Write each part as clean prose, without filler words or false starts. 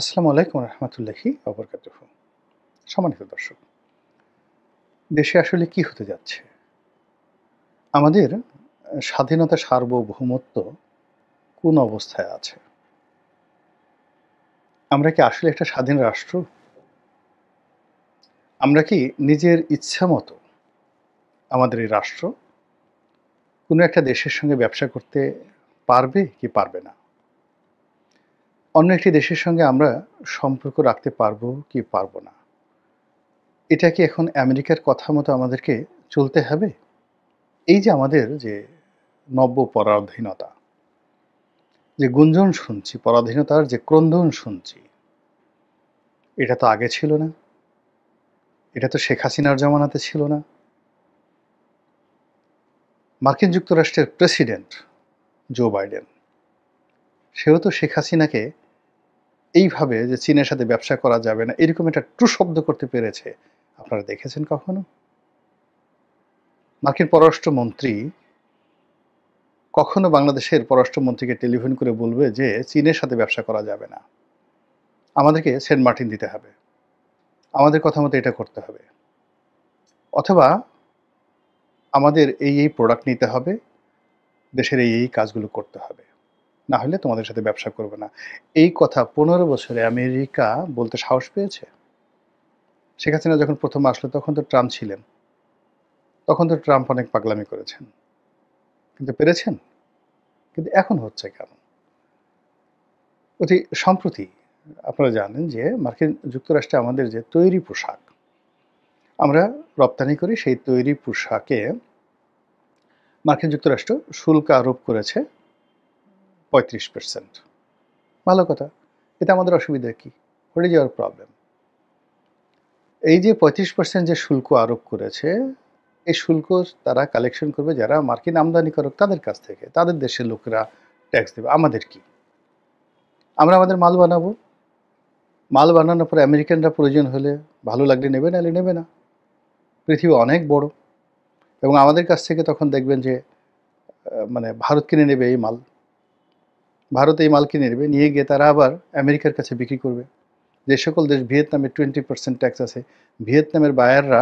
আসসালামু আলাইকুম রহমতুল্লাহি ওবরকাতুহ। সম্মানিত দর্শক, দেশে আসলে কি হতে যাচ্ছে? আমাদের স্বাধীনতা সার্বভৌমত্ব কোন অবস্থায় আছে? আমরা কি আসলে একটা স্বাধীন রাষ্ট্র? আমরা কি নিজের ইচ্ছামতো আমাদের এই রাষ্ট্র কোনো একটা দেশের সঙ্গে ব্যবসা করতে পারবে কি পারবে না? অন্য একটি দেশের সঙ্গে আমরা সম্পর্ক রাখতে পারবো কি পারবো না? এটা কি এখন আমেরিকার কথা মতো আমাদেরকে চলতে হবে? এই যে আমাদের যে নব্য পরাধীনতা, যে গুঞ্জন শুনছি, পরাধীনতার যে ক্রন্দন শুনছি, এটা তো আগে ছিল না। এটা তো শেখ হাসিনার জমানাতে ছিল না। মার্কিন যুক্তরাষ্ট্রের প্রেসিডেন্ট জো বাইডেন, সেও তো শেখ হাসিনাকে এইভাবে যে চীনের সাথে ব্যবসা করা যাবে না, এরকম একটা ট্রু শব্দ করতে পেরেছে। আপনারা দেখেছেন কখনো? মার্কিন পররাষ্ট্রমন্ত্রী কখনো বাংলাদেশের পররাষ্ট্রমন্ত্রীকে টেলিফোন করে বলবে যে চীনের সাথে ব্যবসা করা যাবে না। আমাদেরকে সেন্ট মার্টিন দিতে হবে। আমাদের কথা মতো এটা করতে হবে। অথবা আমাদের এই প্রোডাক্ট নিতে হবে, দেশের এই কাজগুলো করতে হবে। না হলে তোমাদের সাথে ব্যবসা করবে না। এই কথা ১৫ বছরে আমেরিকা বলতে সাহস পেয়েছে? শেখ হাসিনা যখন ১ম আসলো তখন তো ট্রাম্প ছিলেন। তখন তো ট্রাম্প অনেক পাগলামি করেছেন। কিন্তু পেরেছেন? কিন্তু এখন হচ্ছে কেন? অতি সম্প্রতি আপনারা জানেন যে মার্কিন যুক্তরাষ্ট্রে আমাদের যে তৈরি পোশাক আমরা রপ্তানি করি, সেই তৈরি পোশাকে মার্কিন যুক্তরাষ্ট্র শুল্ক আরোপ করেছে ৩৫%। ভালো কথা। এতে আমাদের অসুবিধা কি? What is your problem? এই যে ৩৫% যে শুল্ক আরোপ করেছে, এই শুল্ক তারা কালেকশন করবে যারা মার্কিন আমদানিকারক তাদের কাছ থেকে। তাদের দেশের লোকেরা ট্যাক্স দেবে। আমাদের কি? আমরা আমাদের মাল বানাবো। মাল বানানোর পরে আমেরিকানরা প্রয়োজন হলে ভালো লাগলে নেবে, নাহলে নেবে না। পৃথিবী অনেক বড় এবং আমাদের কাছ থেকে তখন দেখবেন যে মানে ভারত কিনে নেবে এই মাল। ভারত এই মাল কিনে নেবে, নিয়ে গিয়ে তারা আবার আমেরিকার কাছে বিক্রি করবে। যে সকল দেশ ভিয়েতনামে 20% ট্যাক্স আছে, ভিয়েতনামের বায়াররা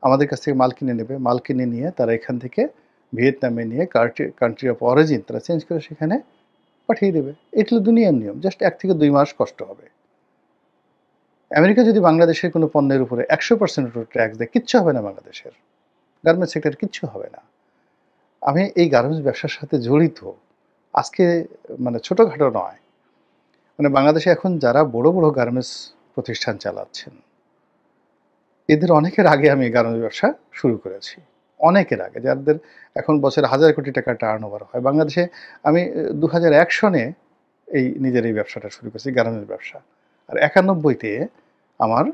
আমাদের কাছ থেকে মাল কিনে নেবে। মাল কিনে নিয়ে তারা এখান থেকে ভিয়েতনামে নিয়ে কান্ট্রি অফ অরিজিন তারা চেঞ্জ করে সেখানে পাঠিয়ে দেবে। এটা হলো দুনিয়ার নিয়ম। জাস্ট ১ থেকে ২ মাস কষ্ট হবে। আমেরিকা যদি বাংলাদেশের কোনো পণ্যের উপরে ১০০% ট্যাক্স দেয়, কিচ্ছু হবে না বাংলাদেশের। গার্মেন্টস সেক্টর কিচ্ছু হবে না। আমি এই গার্মেন্টস ব্যবসার সাথে জড়িত। আজকে মানে ছোটখাটো নয়। মানে বাংলাদেশে এখন যারা বড়, বড় গার্মেন্টস প্রতিষ্ঠান চালাচ্ছেন, এদের অনেকের আগে আমি গার্মেন্টস ব্যবসা শুরু করেছি। অনেকের আগে, যাদের এখন বছরে হাজার কোটি টাকা টার্নওভার হয়। বাংলাদেশে আমি ২০০১ সনে নিজের এই ব্যবসাটা শুরু করেছি, গার্মেন্টস ব্যবসা। আর ৯১ তে আমার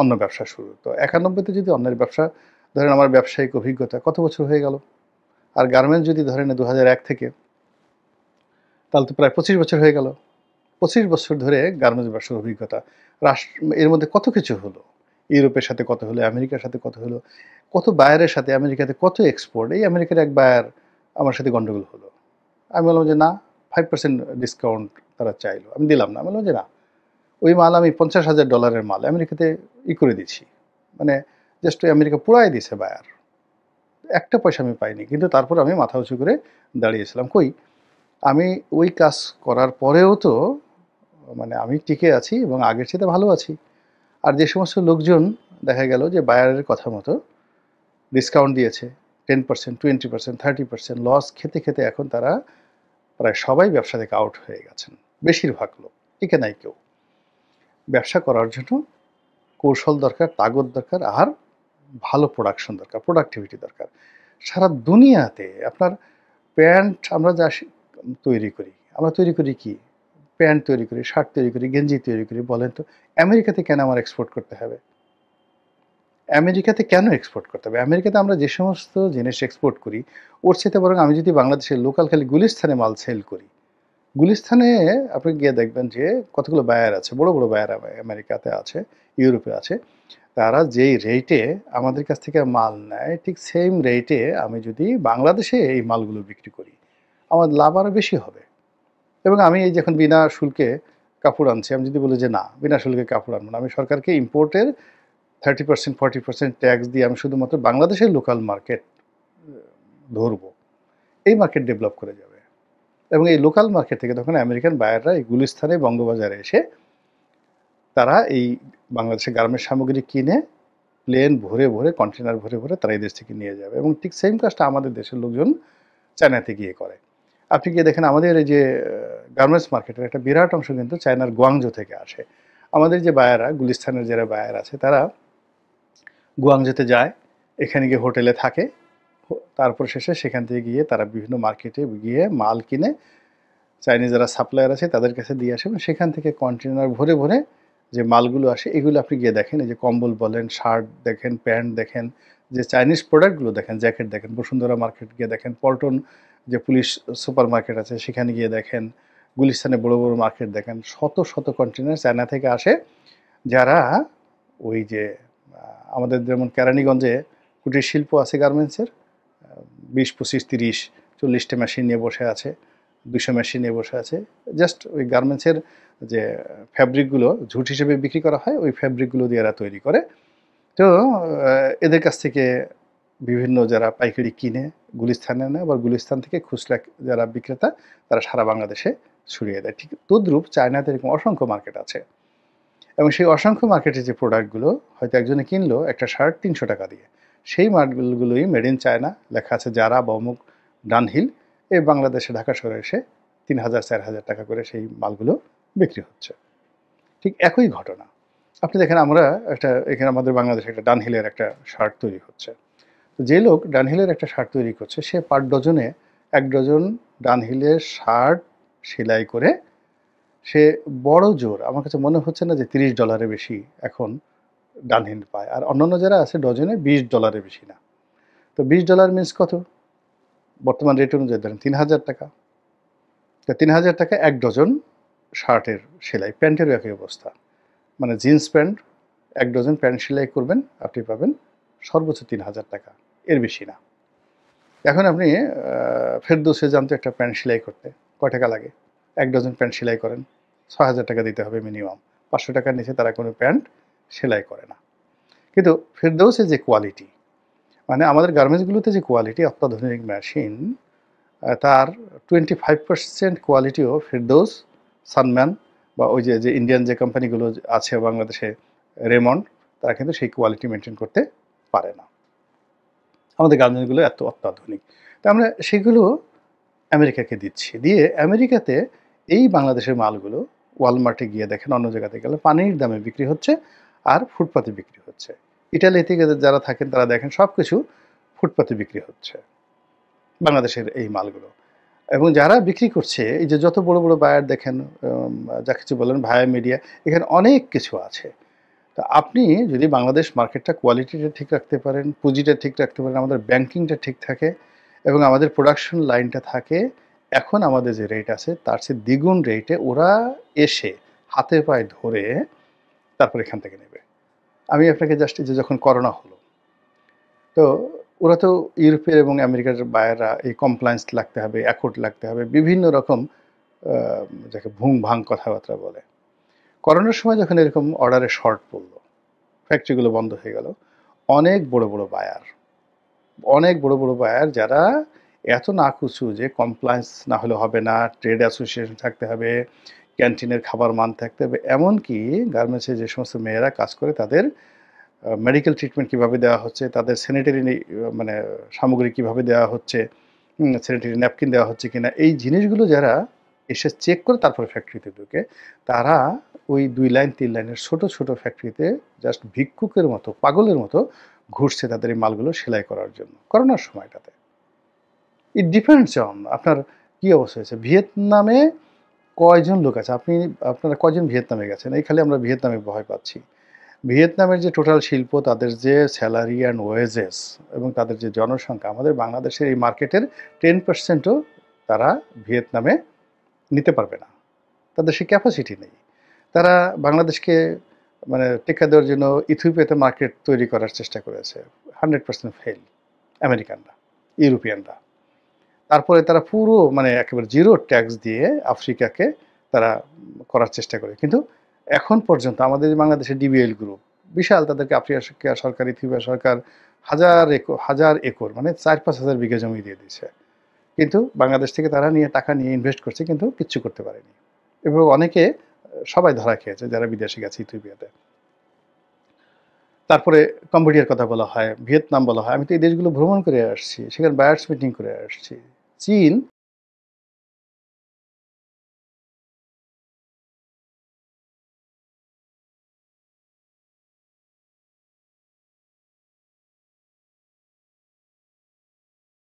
অন্য ব্যবসা শুরু। তো ৯১ তে যদি অন্যের ব্যবসা ধরেন, আমার ব্যবসায়িক অভিজ্ঞতা কত বছর হয়ে গেল? আর গার্মেন্টস যদি ধরেন ২০০১ থেকে, তাহলে তো প্রায় ২৫ বছর হয়ে গেল। ২৫ বছর ধরে গার্মেন্টস ব্যবসার অভিজ্ঞতা। এর মধ্যে কত কিছু হলো। ইউরোপের সাথে কত হলো, আমেরিকার সাথে কত হলো, কত বায়ারের সাথে, আমেরিকাতে কত এক্সপোর্ট। এই আমেরিকার এক বায়ার আমার সাথে গন্ডগোল হলো। আমি বললাম যে না, 5% ডিসকাউন্ট তারা চাইলো। আমি দিলাম না। আমি বললাম যে না, ওই মাল আমি $৫০,০০০ মাল আমেরিকাতে করে দিচ্ছি। মানে জাস্ট ওই আমেরিকা পুরাই দিছে বায়ার। একটা পয়সা আমি পাইনি। কিন্তু তারপর আমি মাথা উঁচু করে দাঁড়িয়েছিলাম। কই, আমি ওই কাজ করার পরেও তো মানে আমি টিকে আছি এবং আগের চেয়ে ভালো আছি। আর যে সমস্ত লোকজন দেখা গেল যে বায়ারের কথা মতো ডিসকাউন্ট দিয়েছে, 10%, 20%, 30% লস খেতে, খেতে এখন তারা প্রায় সবাই ব্যবসা থেকে আউট হয়ে গেছেন। বেশিরভাগ লোক, টিকে নাই কেউ। ব্যবসা করার জন্য কৌশল দরকার, তাগদ দরকার, আর ভালো প্রোডাকশন দরকার, প্রোডাক্টিভিটি দরকার। সারা দুনিয়াতে আপনার প্যান্ট আমরা যা তৈরি করি, আমরা তৈরি করি কি? প্যান্ট তৈরি করি, শার্ট তৈরি করি, গেঞ্জি তৈরি করি। বলেন তো আমেরিকাতে কেন আমার এক্সপোর্ট করতে হবে? আমেরিকাতে কেন এক্সপোর্ট করতে হবে? আমেরিকাতে আমরা যে সমস্ত জিনিস এক্সপোর্ট করি, ওর চাইতে বরং আমি যদি বাংলাদেশের লোকাল খালি গুলিস্তানে মাল সেল করি, গুলিস্তানে আপনি গিয়ে দেখবেন যে কতগুলো বায়ার আছে, বড় বড় বায়ার আমেরিকাতে আছে, ইউরোপে আছে। তারা যেই রেটে আমাদের কাছ থেকে মাল নেয়, ঠিক সেম রেটে আমি যদি বাংলাদেশে এই মালগুলো বিক্রি করি, আমার লাভ আরও বেশি হবে। এবং আমি এই যখন বিনা শুল্কে কাপড় আনছি, আমি যদি বলি যে না বিনা শুল্কে কাপড় আনবো না, আমি সরকারকে ইম্পোর্টের 30% 40% ট্যাক্স দিয়ে আমি শুধুমাত্র বাংলাদেশের লোকাল মার্কেট ধরবো, এই মার্কেট ডেভেলপ করে যাবে। এবং এই লোকাল মার্কেট থেকে তখন আমেরিকান বায়াররা এই গুলিস্তানে বঙ্গবাজারে এসে তারা এই বাংলাদেশের গার্মেন্টস সামগ্রী কিনে প্লেন ভরে ভরে কন্টেনার ভরে ভরে তারা এই দেশ থেকে নিয়ে যাবে। এবং ঠিক সেম কাজটা আমাদের দেশের লোকজন চায়নাতে গিয়ে করে। আপনি গিয়ে দেখেন আমাদের এই যে গার্মেন্টস মার্কেটের একটা বিরাট অংশ কিন্তু চায়নার গুয়াংজো থেকে আসে। আমাদের যে বায়াররা, গুলিস্তানের যারা বায়ার আছে, তারা গুয়াংজোতে যায়, এখানে গিয়ে হোটেলে থাকে, তারপর শেষে সেখান থেকে গিয়ে তারা বিভিন্ন মার্কেটে গিয়ে মাল কিনে চাইনিজ যারা সাপ্লায়ার আছে তাদের কাছে দিয়ে আসে এবং সেখান থেকে কন্টেনার ভরে ভরে যে মালগুলো আসে এগুলো আপনি গিয়ে দেখেন, এই যে কম্বল বলেন, শার্ট দেখেন, প্যান্ট দেখেন, যে চাইনিজ প্রোডাক্টগুলো দেখেন, জ্যাকেট দেখেন, বসুন্ধরা মার্কেট গিয়ে দেখেন, পল্টন যে পুলিশ সুপার মার্কেট আছে সেখানে গিয়ে দেখেন, গুলিস্তানে বড় বড় মার্কেট দেখেন, শত শত কন্টেনার চায়না থেকে আসে, যারা ওই যে আমাদের যেমন কেরানীগঞ্জে কুটির শিল্প আছে গার্মেন্টসের, 20, 25, 30, 40টা মেশিন নিয়ে বসে আছে, 200 মেশিন নিয়ে বসে আছে, জাস্ট ওই গার্মেন্টসের যে ফ্যাব্রিকগুলো ঝুট হিসেবে বিক্রি করা হয় ওই ফ্যাব্রিকগুলো দিয়ে এরা তৈরি করে। তো এদের কাছ থেকে বিভিন্ন যারা পাইকারি কিনে গুলিস্তানে নেয়, আবার গুলিস্তান থেকে খুচরা যারা বিক্রেতা তারা সারা বাংলাদেশে ছড়িয়ে দেয়। ঠিক তদ্রূপ চায়নাতে এরকম অসংখ্য মার্কেট আছে এবং সেই অসংখ্য মার্কেটের যে প্রোডাক্টগুলো হয়তো একজনে কিনলো একটা শার্ট 300 টাকা দিয়ে, সেই মার্কেটগুলোই মেড ইন চায়না লেখা আছে, যারা বা অমুক ডানহিল, এই বাংলাদেশে ঢাকা শহরে এসে 3000-4000 টাকা করে সেই মালগুলো বিক্রি হচ্ছে। ঠিক একই ঘটনা আপনি দেখেন, আমরা এখানে আমাদের বাংলাদেশে একটা ডানহিলের একটা শার্ট তৈরি হচ্ছে। তো যে লোক ডানহিলের একটা শার্ট তৈরি করছে সে পার ডজনে 1 ডজন ডানহিলের শার্ট সেলাই করে সে বড় জোর আমার কাছে মনে হচ্ছে না যে $30 বেশি এখন ডানহিল পায়, আর অন্যান্য যারা আছে ডজনে $20 বেশি না। তো $20 মিন্স কত বর্তমান রেট অনুযায়ী? ধরেন 3000 টাকা। তো 3000 টাকা 1 ডজন শার্টের সেলাই। প্যান্টেরও একই অবস্থা, মানে জিন্স প্যান্ট 1 ডজন প্যান্ট সেলাই করবেন আপনি পাবেন সর্বোচ্চ 3000 টাকা, এর বেশি না। এখন আপনি ফেরদৌসে যান তো একটা প্যান্ট সেলাই করতে, কয় টাকা লাগে? 1 ডজন প্যান্ট সেলাই করেন 6000 টাকা দিতে হবে মিনিমাম, 500 টাকার নিচে তারা কোনো প্যান্ট সেলাই করে না। কিন্তু ফেরদৌসের যে কোয়ালিটি, মানে আমাদের গার্মেন্টসগুলোতে যে কোয়ালিটি, অত্যাধুনিক মেশিন, তার 25% কোয়ালিটিও ফেরদৌস, সানম্যান বা ওই যে ইন্ডিয়ান যে কোম্পানিগুলো আছে বাংলাদেশে, রেমন্ড, তারা কিন্তু সেই কোয়ালিটি মেনটেন করতে পারে না। আমাদের গার্মেন্টসগুলো এত অত্যাধুনিক, তা আমরা সেগুলো আমেরিকাকে দিচ্ছি, দিয়ে আমেরিকাতে এই বাংলাদেশের মালগুলো ওয়ালমার্টে গিয়ে দেখেন, অন্য জায়গাতে গেলে পানির দামে বিক্রি হচ্ছে আর ফুটপাতে বিক্রি হচ্ছে। ইটালিতে যারা থাকেন তারা দেখেন সব কিছু ফুটপাতে বিক্রি হচ্ছে বাংলাদেশের এই মালগুলো। এবং যারা বিক্রি করছে, এই যে যত বড় বড় বায়ার দেখেন, যা কিছু বলেন ভায়া মিডিয়া, এখানে অনেক কিছু আছে। তা আপনি যদি বাংলাদেশ মার্কেটটা কোয়ালিটিটা ঠিক রাখতে পারেন, পুঁজিটা ঠিক রাখতে পারেন, আমাদের ব্যাংকিংটা ঠিক থাকে এবং আমাদের প্রোডাকশন লাইনটা থাকে, এখন আমাদের যে রেট আছে তার চেয়ে দ্বিগুণ রেটে ওরা এসে হাতে পায়ে ধরে তারপর এখান থেকে নেবে। আমি আপনাকে জাস্ট যে যখন করোনা হলো, তো ওরা তো ইউরোপের এবং আমেরিকার বায়াররা এই কমপ্লায়েন্স লাগতে হবে, অ্যাকর্ড লাগতে হবে, বিভিন্ন রকম যাকে ভুং ভাং কথাবার্তা বলে। করোনার সময় যখন এরকম অর্ডারে শর্ট পড়লো, ফ্যাক্টরিগুলো বন্ধ হয়ে গেল, অনেক বড় বড় বায়ার যারা এত নাকুচু যে কমপ্লায়েন্স না হলে হবে না, ট্রেড অ্যাসোসিয়েশন থাকতে হবে, ক্যান্টিনের খাবার মান থাকতে হবে, এমনকি গার্মেন্টসে যে সমস্ত মেয়েরা কাজ করে তাদের মেডিকেল ট্রিটমেন্ট কীভাবে দেওয়া হচ্ছে, তাদের স্যানিটারি মানে সামগ্রী কীভাবে দেওয়া হচ্ছে, স্যানিটারি ন্যাপকিন দেওয়া হচ্ছে কিনা, এই জিনিসগুলো যারা এসে চেক করে তারপরে ফ্যাক্টরিতে ঢুকে, তারা ওই 2 লাইন 3 লাইনের ছোট ছোট ফ্যাক্টরিতে জাস্ট ভিক্ষুকের মতো, পাগলের মতো ঘুরছে তাদের এই মালগুলো সেলাই করার জন্য করোনার সময়টাতে। ইট ডিপেন্ডস অন আপনার কী অবস্থা হয়েছে। ভিয়েতনামে কয়জন লোক আছে, আপনারা কয়জন ভিয়েতনামে গেছেন? এই খালি আমরা ভিয়েতনামে ভয় পাচ্ছি। ভিয়েতনামের যে টোটাল শিল্প, তাদের যে স্যালারি অ্যান্ড ওয়েজেস এবং তাদের যে জনসংখ্যা, আমাদের বাংলাদেশের এই মার্কেটের 10%ও তারা ভিয়েতনামে নিতে পারবে না, তাদের সেই ক্যাপাসিটি নেই। তারা বাংলাদেশকে মানে টেক্কা দেওয়ার জন্য ইথিওপিয়াতে মার্কেট তৈরি করার চেষ্টা করেছে, 100% ফেল আমেরিকানরা, ইউরোপিয়ানরা। তারপরে তারা পুরো মানে একেবারে জিরো ট্যাক্স দিয়ে আফ্রিকাকে তারা করার চেষ্টা করে। কিন্তু এখন পর্যন্ত আমাদের যে বাংলাদেশের ডিবিএল গ্রুপ বিশাল, তাদেরকে আফ্রিকা সরকার, ইথিওপিয়া সরকার হাজার একর মানে ৪-৫ হাজার বিঘা জমি দিয়ে দিয়েছে। কিন্তু বাংলাদেশ থেকে তারা টাকা নিয়ে ইনভেস্ট করছে, কিন্তু কিচ্ছু করতে পারেনি। এভাবে অনেকে সবাই ধরা খেয়েছে যারা বিদেশে গেছে ইথিওপিয়াতে। তারপরে কম্বোডিয়ার কথা বলা হয়, ভিয়েতনাম বলা হয়। আমি তো এই দেশগুলো ভ্রমণ করে আসছি, সেখানে বায়ার্স মিটিং করে আসছি। চীন